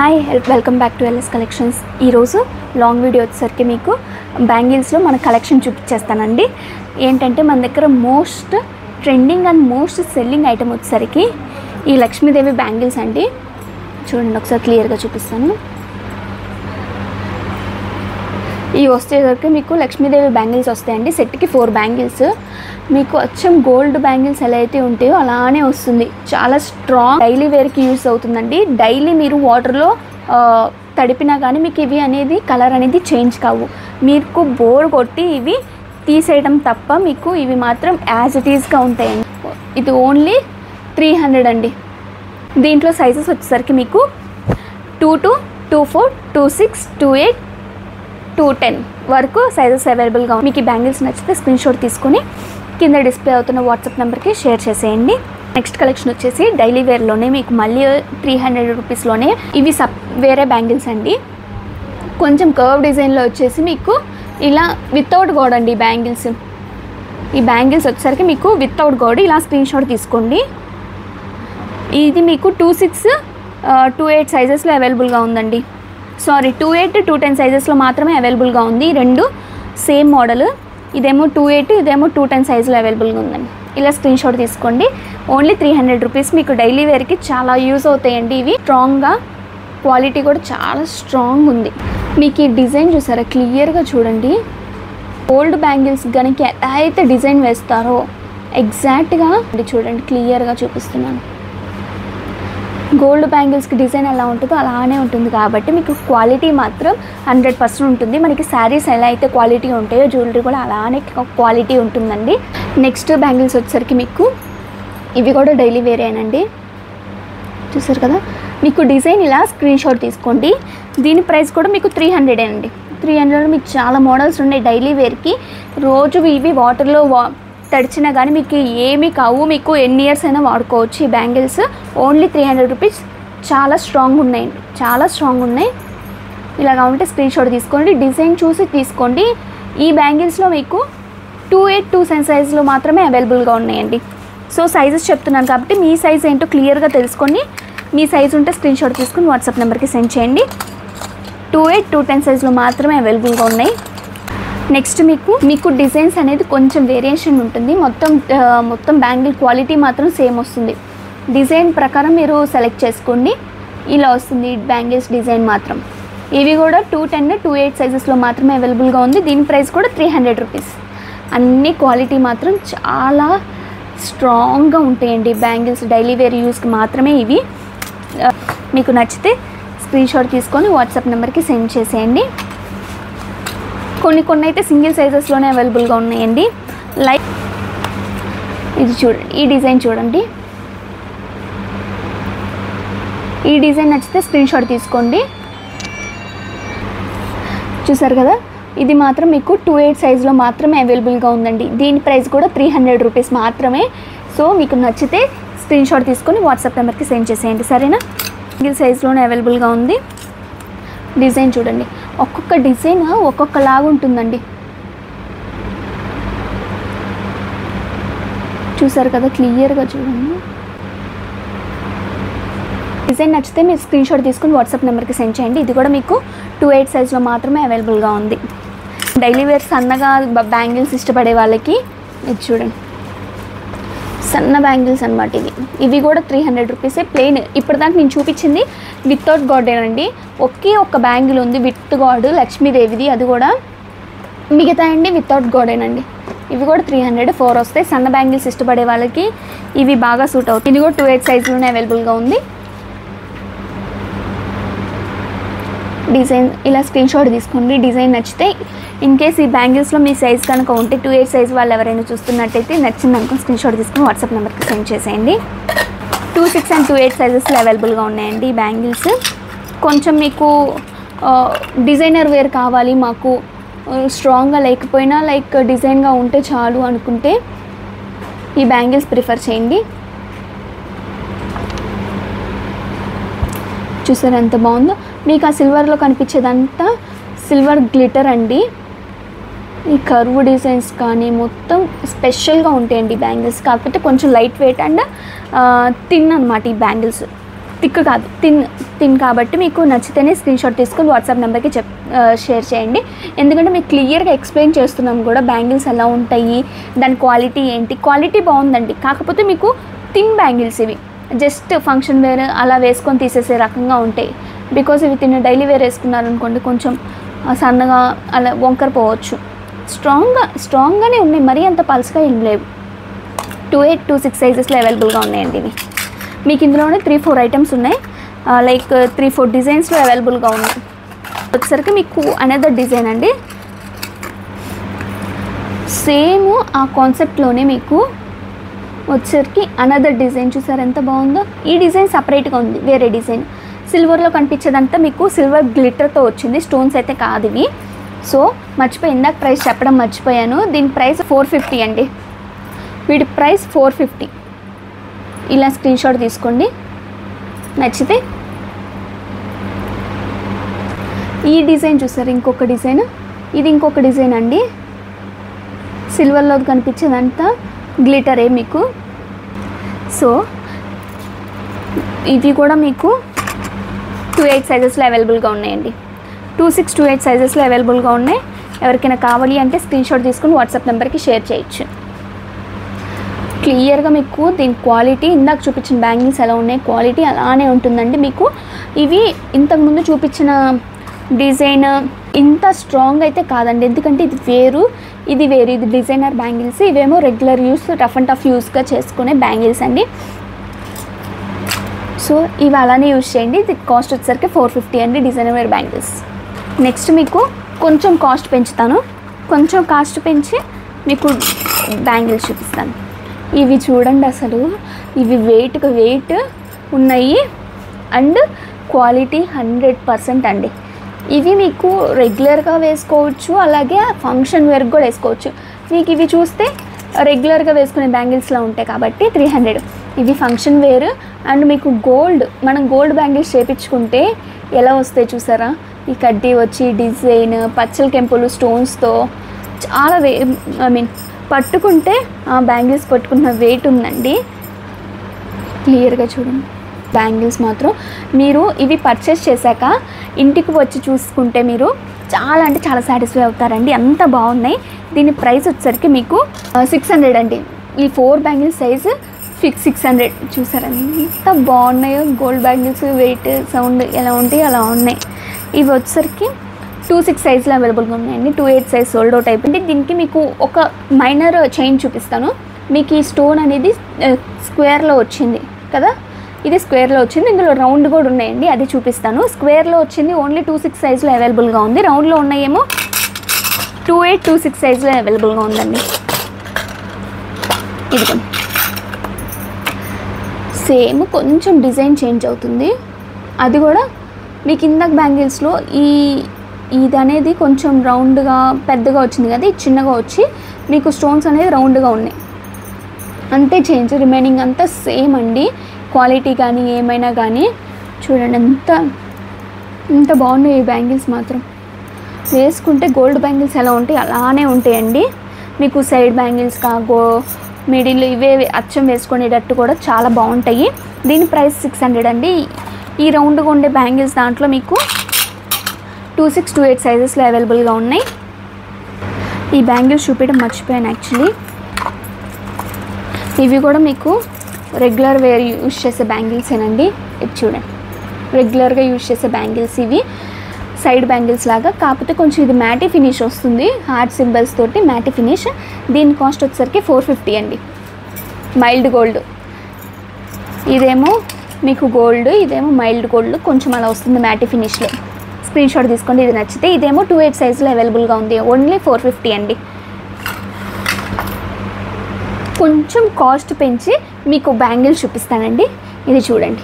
Hi welcome back to LS collections. ఈరోజు long video వచ్చేసరికి మీకు బ్యాంగిల్స్లో మన కలెక్షన్ చూపించేస్తానండి. ఏంటంటే మన దగ్గర most trending and most selling item వచ్చేసరికి ఈ లక్ష్మీదేవి బ్యాంగిల్స్ అండి. చూడండి ఒకసారి క్లియర్గా చూపిస్తాను. ఈ వచ్చేసరికి మీకు లక్ష్మీదేవి బ్యాంగిల్స్ వస్తాయండి. సెట్కి 4 బ్యాంగిల్స్ మీకు అచ్చం గోల్డ్ బ్యాంగిల్స్ ఎలా అయితే ఉంటాయో అలానే వస్తుంది. చాలా స్ట్రాంగ్, డైలీ వేర్కి యూస్ అవుతుందండి. డైలీ మీరు వాటర్లో తడిపినా కానీ మీకు ఇవి అనేది కలర్ అనేది చేంజ్ కావు. మీకు బోర్ కొట్టి ఇవి తీసేయడం తప్ప మీకు ఇవి మాత్రం యాజ్ ఇట్ ఈస్గా ఉంటాయండి. ఇది ఓన్లీ 300 అండి. దీంట్లో సైజెస్ వచ్చేసరికి మీకు 22, 24, 26, 28, 210 వరకు సైజెస్ అవైలబుల్గా ఉంది. మీకు ఈ బ్యాంగిల్స్ నచ్చితే స్క్రీన్ షాట్ తీసుకొని కింద డిస్ప్లే అవుతున్న వాట్సాప్ నెంబర్కి షేర్ చేసేయండి. నెక్స్ట్ కలెక్షన్ వచ్చేసి డైలీ వేర్లోనే మీకు మళ్ళీ 300 రూపీస్లోనే ఇవి వేరే బ్యాంగిల్స్ అండి. కొంచెం కర్వ్ డిజైన్లో వచ్చేసి మీకు ఇలా వితౌట్ గోడ్ అండి బ్యాంగిల్స్. ఈ బ్యాంగిల్స్ వచ్చేసరికి మీకు వితౌట్ గోడ్ ఇలా స్క్రీన్ షాట్ తీసుకోండి. ఇది మీకు 26, 28 సైజెస్లో అవైలబుల్గా ఉందండి. 28, 210 సైజెస్లో మాత్రమే అవైలబుల్గా ఉంది. రెండు సేమ్ మోడల్. ఇదేమో 28, ఇదేమో 210 సైజులో అవైలబుల్గా ఉందండి. ఇలా స్క్రీన్ షాట్ తీసుకోండి. Only 300 rupees. మీకు డైలీ వేర్కి చాలా యూజ్ అవుతాయండి. ఇవి స్ట్రాంగ్గా, క్వాలిటీ కూడా చాలా స్ట్రాంగ్ ఉంది. మీకు ఈ డిజైన్ చూసారా, క్లియర్గా చూడండి. గోల్డ్ బ్యాంగిల్స్ కనుక ఎలా అయితే డిజైన్ వేస్తారో ఎగ్జాక్ట్గా చూడండి, క్లియర్గా చూపిస్తున్నాను. గోల్డ్ బ్యాంగిల్స్కి డిజైన్ ఎలా ఉంటుందో అలానే ఉంటుంది కాబట్టి మీకు క్వాలిటీ మాత్రం 100% ఉంటుంది. మనకి శారీస్ ఎలా అయితే క్వాలిటీ ఉంటాయో జ్యువెలరీ కూడా అలానే క్వాలిటీ ఉంటుందండి. నెక్స్ట్ బ్యాంగిల్స్ వచ్చేసరికి మీకు ఇవి కూడా డైలీ వేరేనండి. చూసారు కదా, మీకు డిజైన్ ఇలా స్క్రీన్ షాట్ తీసుకోండి. దీని ప్రైస్ కూడా మీకు 300 అండి. 300 మీకు చాలా మోడల్స్ ఉన్నాయి డైలీ వేర్కి. రోజు ఇవి వాటర్లో తడిచినా కానీ మీకు ఏమీ కావు. మీకు ఎన్ని ఇయర్స్ అయినా వాడుకోవచ్చు. ఈ బ్యాంగిల్స్ ఓన్లీ 300 రూపీస్. చాలా స్ట్రాంగ్ ఉన్నాయండి, చాలా స్ట్రాంగ్ ఉన్నాయి. ఇలా కావాలంటే స్క్రీన్ షాట్ తీసుకోండి, డిజైన్ చూసి తీసుకోండి. ఈ బ్యాంగిల్స్లో మీకు 28, 210 సైజులో మాత్రమే అవైలబుల్గా ఉన్నాయండి. సో సైజెస్ చెప్తున్నాను కాబట్టి మీ సైజ్ ఏంటో క్లియర్గా తెలుసుకొని మీ సైజు ఉంటే స్క్రీన్ షాట్ తీసుకొని వాట్సాప్ నెంబర్కి సెండ్ చేయండి. 28, 210 సైజులో మాత్రమే అవైలబుల్గా ఉన్నాయి. నెక్స్ట్ మీకు డిజైన్స్ అనేది కొంచెం వేరియేషన్ ఉంటుంది. మొత్తం బ్యాంగిల్ క్వాలిటీ మాత్రం సేమ్ వస్తుంది. డిజైన్ ప్రకారం మీరు సెలెక్ట్ చేసుకోండి. ఇలా వస్తుంది బ్యాంగిల్స్ డిజైన్ మాత్రం. ఇవి కూడా 210, 28 సైజెస్లో మాత్రమే అవైలబుల్గా ఉంది. దీని ప్రైస్ కూడా 300 రూపీస్. అన్ని క్వాలిటీ మాత్రం చాలా స్ట్రాంగ్గా ఉంటాయండి. బ్యాంగిల్స్ డైలీ వేర్ యూస్కి మాత్రమే ఇవి. మీకు నచ్చితే స్క్రీన్ షాట్ తీసుకొని వాట్సాప్ నెంబర్కి సెండ్ చేసేయండి. కొన్ని అయితే సింగిల్ సైజెస్లోనే అవైలబుల్గా ఉన్నాయండి. లైక్ ఇది చూడండి, ఈ డిజైన్ చూడండి. ఈ డిజైన్ నచ్చితే స్క్రీన్ షాట్ తీసుకోండి. చూసారు కదా, ఇది మాత్రం మీకు 28 సైజులో మాత్రమే అవైలబుల్గా ఉందండి. దీని ప్రైస్ కూడా 300 రూపీస్ మాత్రమే. సో మీకు నచ్చితే స్క్రీన్ షాట్ తీసుకొని వాట్సాప్ నెంబర్కి సెండ్ చేసేయండి, సరేనా? సింగిల్ సైజులోనే అవైలబుల్గా ఉంది. డిజైన్ చూడండి, ఒక్కొక్క డిజైన్ ఒక్కొక్కలాగా ఉంటుందండి. చూసారు కదా, క్లియర్గా చూడండి. డిజైన్ నచ్చితే మీరు స్క్రీన్ షాట్ తీసుకుని వాట్సాప్ నెంబర్కి సెండ్ చేయండి. ఇది కూడా మీకు 28 సైజులో మాత్రమే అవైలబుల్గా ఉంది. డైలీ వేర్ సన్నగా బ్యాంగిల్స్ ఇష్టపడే వాళ్ళకి ఇది చూడండి, సన్న బ్యాంగిల్స్ అనమాట. ఇవి కూడా 300 రూపీసే. ప్లెయిన్ ఇప్పటిదాకా నేను చూపించింది వితౌట్ గాడేనండి. ఒక్క బ్యాంగిల్ ఉంది విత్ గాడ్, లక్ష్మీదేవిది. అది కూడా మిగతా అండి వితౌట్ గాడేనండి. ఇవి కూడా 300, 4 వస్తాయి. సన్న బ్యాంగిల్స్ ఇష్టపడే వాళ్ళకి ఇవి బాగా సూట్ అవుతాయి. ఇది కూడా 28 సైజులోనే అవైలబుల్గా ఉంది. డిజైన్ ఇలా స్క్రీన్ షాట్ తీసుకోండి. డిజైన్ నచ్చితే ఇన్ కేస్ ఈ బ్యాంగిల్స్లో మీ సైజ్ కనుక ఉంటే 28 సైజ్ వాళ్ళు ఎవరైనా చూస్తున్నట్టయితే నచ్చింది అనుకో స్క్రీన్ షాట్ తీసుకుని వాట్సాప్ నెంబర్కి సెండ్ చేసేయండి. 26 and 28 సైజెస్లో అవైలబుల్గా ఉన్నాయండి ఈ బ్యాంగిల్స్. కొంచెం మీకు డిజైనర్ వేర్ కావాలి, మాకు స్ట్రాంగ్గా లేకపోయినా లైక్ డిజైన్గా ఉంటే చాలు అనుకుంటే ఈ బ్యాంగిల్స్ ప్రిఫర్ చేయండి. చూసారు ఎంత బాగుందో. మీకు ఆ సిల్వర్లో కనిపించేదంతా సిల్వర్ గ్లిటర్ అండి. ఈ కర్వ్ డిజైన్స్ కానీ మొత్తం స్పెషల్గా ఉంటాయండి బ్యాంగిల్స్. కాకపోతే కొంచెం లైట్ వెయిట్ అండ్ థిన్ అనమాట ఈ బ్యాంగిల్స్. థిక్ కాదు, థిన్ కాబట్టి మీకు నచ్చితేనే స్క్రీన్షాట్ తీసుకొని వాట్సాప్ నెంబర్కి షేర్ చేయండి. ఎందుకంటే మీకు క్లియర్గా ఎక్స్ప్లెయిన్ చేస్తున్నాం కూడా బ్యాంగిల్స్ ఎలా ఉంటాయి, దాని క్వాలిటీ ఏంటి. క్వాలిటీ బాగుందండి, కాకపోతే మీకు థిన్ బ్యాంగిల్స్ ఇవి జస్ట్ ఫంక్షన్ వేర్ అలా వేసుకొని తీసేసే రకంగా ఉంటాయి. బికాజ్ ఇవి డైలీ వేర్ వేసుకున్నారనుకోండి కొంచెం సన్నగా అలా వంకర పోవచ్చు. స్ట్రాంగ్గానే ఉన్నాయి, మరీ అంత పల్స్గా ఏం లేవు. 2-8, 2-6 సైజెస్లో అవైలబుల్గా ఉన్నాయండి ఇవి. మీకు ఇందులోనే 3-4 ఐటమ్స్ ఉన్నాయి, లైక్ 3-4 డిజైన్స్లో అవైలబుల్గా ఉన్నాయి. వచ్చేసరికి మీకు అనదర్ డిజైన్ అండి, సేమ్ ఆ కాన్సెప్ట్లోనే మీకు వచ్చేసరికి అనదర్ డిజైన్. చూసారు ఎంత బాగుందో. ఈ డిజైన్ సపరేట్గా ఉంది, వేరే డిజైన్. సిల్వర్లో కనిపించేదంతా మీకు సిల్వర్ గ్లిటర్తో వచ్చింది, స్టోన్స్ అయితే కాదు ఇవి. సో మర్చిపోయి ఇందాక ప్రైస్ చెప్పడం మర్చిపోయాను. దీని ప్రైస్ 450 అండి. వీటి ప్రైస్ 450. ఇలా స్క్రీన్షాట్ తీసుకోండి, నచ్చితే. ఈ డిజైన్ చూసారు, ఇంకొక డిజైన్. ఇది ఇంకొక డిజైన్ అండి, సిల్వర్లో కనిపించేదంతా గ్లిటరే మీకు. సో ఇవి కూడా మీకు 2-8 సైజెస్లో అవైలబుల్గా ఉన్నాయండి. 2-6, 2-8 సైజెస్లో అవైలబుల్గా ఉన్నాయి. ఎవరికైనా కావాలి అంటే స్క్రీన్షాట్ తీసుకుని వాట్సాప్ నెంబర్కి షేర్ చేయొచ్చు. క్లియర్గా మీకు దీని క్వాలిటీ, ఇందాక చూపించిన బ్యాంగిల్స్ ఎలా ఉన్నాయి క్వాలిటీ అలానే ఉంటుందండి. మీకు ఇవి ఇంతకుముందు చూపించిన డిజైన్ ఇంత స్ట్రాంగ్ అయితే కాదండి, ఎందుకంటే ఇది వేరు ఇది వేరు. ఇది డిజైనర్ బ్యాంగిల్స్, ఇవేమో regular use, rough and tough యూస్గా చేసుకునే బ్యాంగిల్స్ అండి. సో ఇవి అలానే యూజ్ చేయండి. ఇది కాస్ట్ వచ్చేసరికి 450 అండి, డిజైనర్ వేర్ బ్యాంగిల్స్. నెక్స్ట్ మీకు కొంచెం కాస్ట్ పెంచుతాను, కొంచెం కాస్ట్ పెంచి మీకు బ్యాంగిల్స్ చూపిస్తాను. ఇవి చూడండి, అసలు ఇవి వెయిట్ ఉన్నాయి అండ్ క్వాలిటీ 100% అండి. ఇవి మీకు రెగ్యులర్గా వేసుకోవచ్చు, అలాగే ఫంక్షన్ వేర్కి కూడా వేసుకోవచ్చు. మీకు ఇవి చూస్తే రెగ్యులర్గా వేసుకునే బ్యాంగిల్స్లో ఉంటాయి కాబట్టి 300. ఇవి ఫంక్షన్ వేర్ అండ్ మీకు మనం గోల్డ్ బ్యాంగిల్స్ చేయించుకుంటే ఎలా వస్తాయి చూసారా, ఈ కడ్డీ వచ్చి డిజైన్ పచ్చల కెంపులు స్టోన్స్తో చాలా పట్టుకుంటే ఆ బ్యాంగిల్స్ పట్టుకున్న వెయిట్ ఉందండి. క్లియర్గా చూడండి బ్యాంగిల్స్ మాత్రం. మీరు ఇవి పర్చేస్ చేశాక ఇంటికి వచ్చి చూసుకుంటే మీరు చాలా అంటే చాలా సాటిస్ఫై అవుతారండి, అంత బాగున్నాయి. దీని ప్రైస్ వచ్చేసరికి మీకు 600 అండి. ఈ 4 బ్యాంగిల్స్ సైజు 600. చూసారా ఎంత బాగున్నాయో, గోల్డ్ బ్యాంగిల్స్ వెయిట్ సౌండ్ ఎలా ఉంటాయి అలా ఉన్నాయి. ఇవి వచ్చేసరికి 2-6 సైజులో అవైలబుల్గా ఉన్నాయండి. 2-8 సైజ్ సోల్డ్ అవుట్ అయిపోయింది. దీనికి మీకు ఒక మైనర్ చైన్ చూపిస్తాను. మీకు ఈ స్టోన్ అనేది స్క్వేర్లో వచ్చింది కదా, ఇది స్క్వేర్లో వచ్చింది. ఇందులో రౌండ్ కూడా ఉన్నాయండి, అది చూపిస్తాను. స్క్వేర్లో వచ్చింది ఓన్లీ 2-6 సైజులో అవైలబుల్గా ఉంది. రౌండ్లో ఉన్నాయేమో 2-8, 2-6 సైజులో అవైలబుల్గా ఉందండి. ఇదిగోండి, సేమ్ కొంచెం డిజైన్ చేంజ్ అవుతుంది. అది కూడా మీకు ఇందాక బ్యాంగిల్స్లో ఇది అనేది కొంచెం రౌండ్గా పెద్దగా వచ్చింది కదా, ఇది చిన్నగా వచ్చి మీకు స్టోన్స్ అనేది రౌండ్గా ఉన్నాయి, అంతే చేంజ్. రిమైనింగ్ అంతా సేమ్ అండి, క్వాలిటీ కానీ ఏమైనా కానీ. చూడండి ఎంత బాగున్నాయి ఈ బ్యాంగిల్స్ మాత్రం. వేసుకుంటే గోల్డ్ బ్యాంగిల్స్ ఎలా ఉంటాయి అలానే ఉంటాయండి. మీకు సైడ్ బ్యాంగిల్స్ మిడిల్ ఇవే అచ్చం వేసుకునేటట్టు కూడా చాలా బాగుంటాయి. దీని ప్రైస్ 600 అండి. ఈ రౌండ్గా ఉండే బ్యాంగిల్స్ దాంట్లో మీకు 2-6, 2-8 సైజెస్లో అవైలబుల్గా ఉన్నాయి. ఈ బ్యాంగిల్స్ చూపించడం మర్చిపోయాను యాక్చువల్లీ. ఇవి కూడా మీకు రెగ్యులర్ వేర్ యూజ్ చేసే బ్యాంగిల్సేనండి. ఇది చూడండి, రెగ్యులర్గా యూజ్ చేసే బ్యాంగిల్స్ ఇవి, సైడ్ బ్యాంగిల్స్ లాగా. కాకపోతే కొంచెం ఇది మ్యాటీ ఫినిష్ వస్తుంది, హార్ట్ సింబల్స్ తోటి మ్యాటీ ఫినిష్. దీని కాస్ట్ వచ్చేసరికి 450 అండి. మైల్డ్ గోల్డ్, ఇదేమో మీకు గోల్డ్, ఇదేమో మైల్డ్ గోల్డ్, కొంచెం అలా వస్తుంది మ్యాటీ ఫినిష్లో. స్క్రీన్షాట్ తీసుకోండి ఇది నచ్చితే. ఇదేమో 2-8 సైజులో అవైలబుల్గా ఉంది, ఓన్లీ 450 అండి. కొంచెం కాస్ట్ పెంచి మీకు బ్యాంగిల్స్ చూపిస్తానండి. ఇది చూడండి,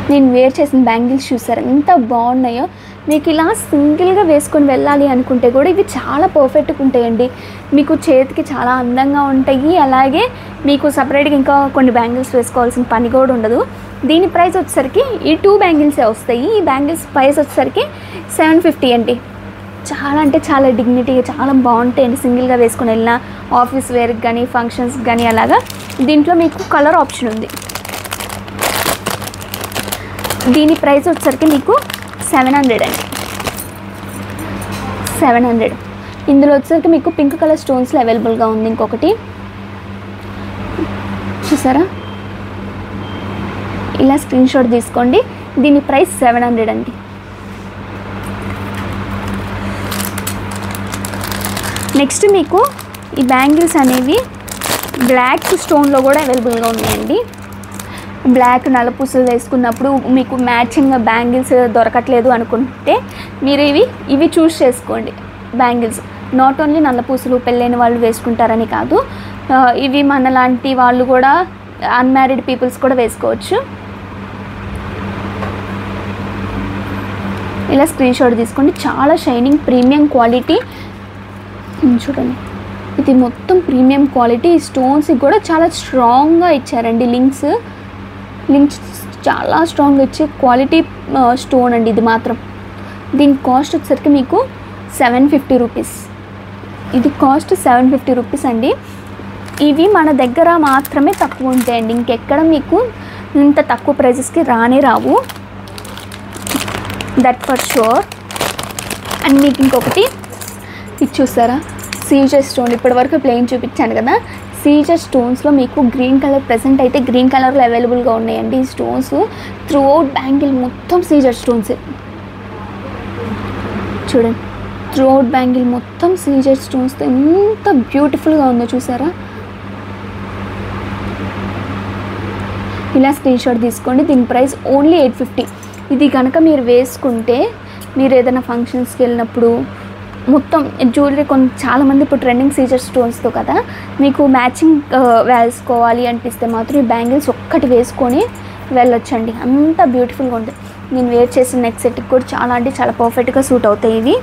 నేను వేర్ చేసిన బ్యాంగిల్స్ చూసారు ఎంత బాగున్నాయో. మీకు ఇలా సింగిల్గా వేసుకొని వెళ్ళాలి అనుకుంటే కూడా ఇవి చాలా పర్ఫెక్ట్గా ఉంటాయండి. మీకు చేతికి చాలా అందంగా ఉంటాయి, అలాగే మీకు సపరేట్గా ఇంకా కొన్ని బ్యాంగిల్స్ వేసుకోవాల్సిన పని కూడా ఉండదు. దీని ప్రైస్ వచ్చేసరికి ఈ 2 బ్యాంగిల్సే వస్తాయి. ఈ బ్యాంగిల్స్ ప్రైస్ వచ్చేసరికి 750 అండి. చాలా అంటే చాలా డిగ్నిటీగా చాలా బాగుంటాయండి, సింగిల్గా వేసుకొని వెళ్ళిన ఆఫీస్ వేర్కి కానీ ఫంక్షన్స్కి కానీ అలాగా. దీంట్లో మీకు కలర్ ఆప్షన్ ఉంది, దీని ప్రైస్ వచ్చేసరికి మీకు 700 అండి, 700. ఇందులో వచ్చేసరికి మీకు పింక్ కలర్ స్టోన్స్లో అవైలబుల్గా ఉంది. ఇంకొకటి చూసారా, ఇలా స్క్రీన్ షాట్ తీసుకోండి. దీని ప్రైస్ 700 అండి. నెక్స్ట్ మీకు ఈ బ్యాంగిల్స్ అనేవి బ్లాక్ స్టోన్లో కూడా అవైలబుల్గా ఉన్నాయండి. బ్లాక్ నల్లపూసలు వేసుకున్నప్పుడు మీకు మ్యాచింగ్ బ్యాంగిల్స్ దొరకట్లేదు అనుకుంటే మీరు ఇవి చూస్ చేసుకోండి. బ్యాంగిల్స్ నాట్ ఓన్లీ నల్లపూసలు పెళ్ళైన వాళ్ళు వేసుకుంటారని కాదు, ఇవి మనలాంటి వాళ్ళు కూడా, అన్మ్యారీడ్ పీపుల్స్ కూడా వేసుకోవచ్చు. ఇలా స్క్రీన్ షాట్ తీసుకోండి. చాలా షైనింగ్ ప్రీమియం క్వాలిటీ చూడండి. ఇది మొత్తం ప్రీమియం క్వాలిటీ. స్టోన్స్ కూడా చాలా స్ట్రాంగ్గా ఇచ్చారండి. లింక్స్ చాలా స్ట్రాంగ్గా ఇచ్చే క్వాలిటీ స్టోన్ అండి ఇది మాత్రం. దీని కాస్ట్ వచ్చేసరికి మీకు 750 రూపీస్. ఇది కాస్ట్ 750 రూపీస్ అండి. ఇవి మన దగ్గర మాత్రమే తక్కువ ఉంటాయండి, ఇంకెక్కడ మీకు ఇంత తక్కువ ప్రైజెస్కి రావు, దట్ ఫర్ షూర్. అండ్ మీకు ఇంకొకటి ఇది చూస్తారా, సీజర్ స్టోన్. ఇప్పటివరకు ప్లెయిన్ చూపించాను కదా, సీజర్ స్టోన్స్లో మీకు గ్రీన్ కలర్, ప్రజెంట్ అయితే గ్రీన్ కలర్లో అవైలబుల్గా ఉన్నాయండి ఈ స్టోన్స్. త్రూ అవుట్ బ్యాంగిల్ మొత్తం సీజర్ స్టోన్స్ చూడండి. త్రూ అవుట్ బ్యాంగిల్ మొత్తం సీజర్ స్టోన్స్తో ఎంత బ్యూటిఫుల్గా ఉందో చూసారా. ఇలా స్క్రీన్ షాట్ తీసుకోండి. దీని ప్రైస్ ఓన్లీ 850. ఇది కనుక మీరు వేసుకుంటే మీరు ఏదైనా ఫంక్షన్స్కి వెళ్ళినప్పుడు మొత్తం జ్యువెలరీ చాలామంది ఇప్పుడు ట్రెండింగ్ సీజర్ స్టోన్స్తో కదా, మీకు మ్యాచింగ్ వేసుకోవాలి అనిపిస్తే మాత్రం ఈ బ్యాంగిల్స్ ఒక్కటి వేసుకొని వెళ్ళొచ్చండి, అంత బ్యూటిఫుల్గా ఉంటుంది. నేను వేర్ చేసిన నెక్ సెట్కి కూడా చాలా అంటే చాలా పర్ఫెక్ట్గా సూట్ అవుతాయి ఇవి.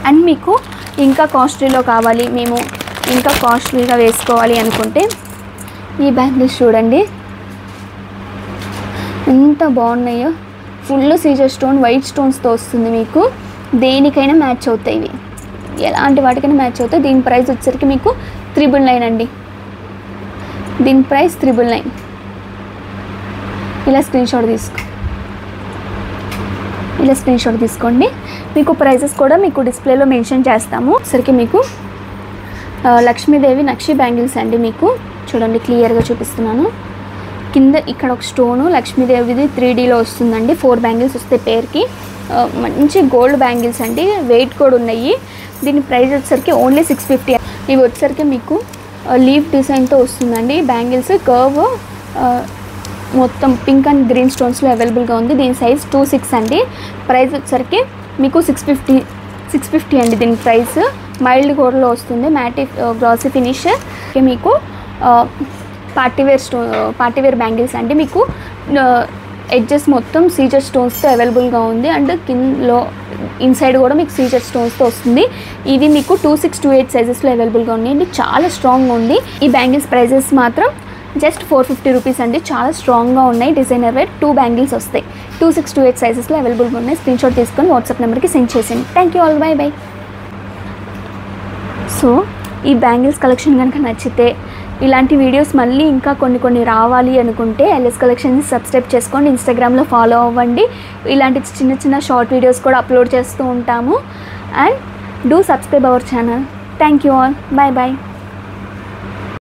అండ్ మీకు ఇంకా కాస్ట్లీలో కావాలి, మేము ఇంకా కాస్ట్లీగా వేసుకోవాలి అనుకుంటే ఈ బ్యాంగిల్స్ చూడండి ఎంత బాగున్నాయో. ఫుల్ సీజర్ స్టోన్, వైట్ స్టోన్స్తో వస్తుంది. మీకు దేనికైనా మ్యాచ్ అవుతాయి ఇవి, ఎలాంటి వాటికైనా మ్యాచ్ అవుతాయి. దీని ప్రైస్ వచ్చేసరికి మీకు 999 అండి. దీని ప్రైస్ 999. ఇలా స్క్రీన్ షాట్ తీసుకోండి. మీకు ప్రైజెస్ కూడా మీకు డిస్ప్లేలో మెన్షన్ చేస్తాము. సరికి మీకు లక్ష్మీదేవి నక్షి బ్యాంగిల్స్ అండి. మీకు చూడండి క్లియర్గా చూపిస్తున్నాను. కింద ఇక్కడ ఒక స్టోను లక్ష్మీదేవిది 3Dలో వస్తుందండి. 4 బ్యాంగిల్స్ వస్తాయి పేర్కి. మంచి గోల్డ్ బ్యాంగిల్స్ అండి, వెయిట్ కూడా ఉన్నాయి. దీని ప్రైస్ వచ్చేసరికి ఓన్లీ 650. ఇవి వచ్చేసరికి మీకు లీఫ్ డిజైన్తో వస్తుందండి. బ్యాంగిల్స్ కర్వ్ మొత్తం పింక్ అండ్ గ్రీన్ స్టోన్స్లో అవైలబుల్గా ఉంది. దీని సైజ్ 26 అండి. ప్రైస్ వచ్చేసరికి మీకు 650 అండి. దీని ప్రైస్ మైల్డ్ గోల్డ్లో వస్తుంది, మ్యాటి గ్లాసీ ఫినిష్. మీకు పార్టీవేర్ బ్యాంగిల్స్ అండి. మీకు ఎడ్జెస్ మొత్తం సీజర్ స్టోన్స్తో అవైలబుల్గా ఉంది. అండ్ కిందలో ఇన్సైడ్ కూడా మీకు సీజర్ స్టోన్స్తో వస్తుంది. ఇవి మీకు 26, 28 సైజెస్లో అవైలబుల్గా ఉన్నాయండి. చాలా స్ట్రాంగ్గా ఉంది. ఈ బ్యాంగిల్స్ ప్రైజెస్ మాత్రం జస్ట్ 450 రూపీస్ అండి. చాలా స్ట్రాంగ్గా ఉన్నాయి. డిజైనర్ వేర్ 2 బ్యాంగిల్స్ వస్తాయి. 26, 28 సైజెస్లో అవైలబుల్గా ఉన్నాయి. స్క్రీన్ షాట్ తీసుకొని వాట్సాప్ నెంబర్కి సెండ్ చేసేయండి. Thank you all, by by. So ఈ బ్యాంగిల్స్ కలెక్షన్ కనుక నచ్చితే, ఇలాంటి వీడియోస్ మళ్ళీ ఇంకా కొన్ని రావాలి అనుకుంటే ఎల్ఎస్ కలెక్షన్స్ సబ్స్క్రైబ్ చేసుకోండి. ఇన్స్టాగ్రామ్లో ఫాలో అవ్వండి. ఇలాంటి చిన్న షార్ట్ వీడియోస్ కూడా అప్లోడ్ చేస్తూ ఉంటాము. And do subscribe our channel. Thank you all, by by.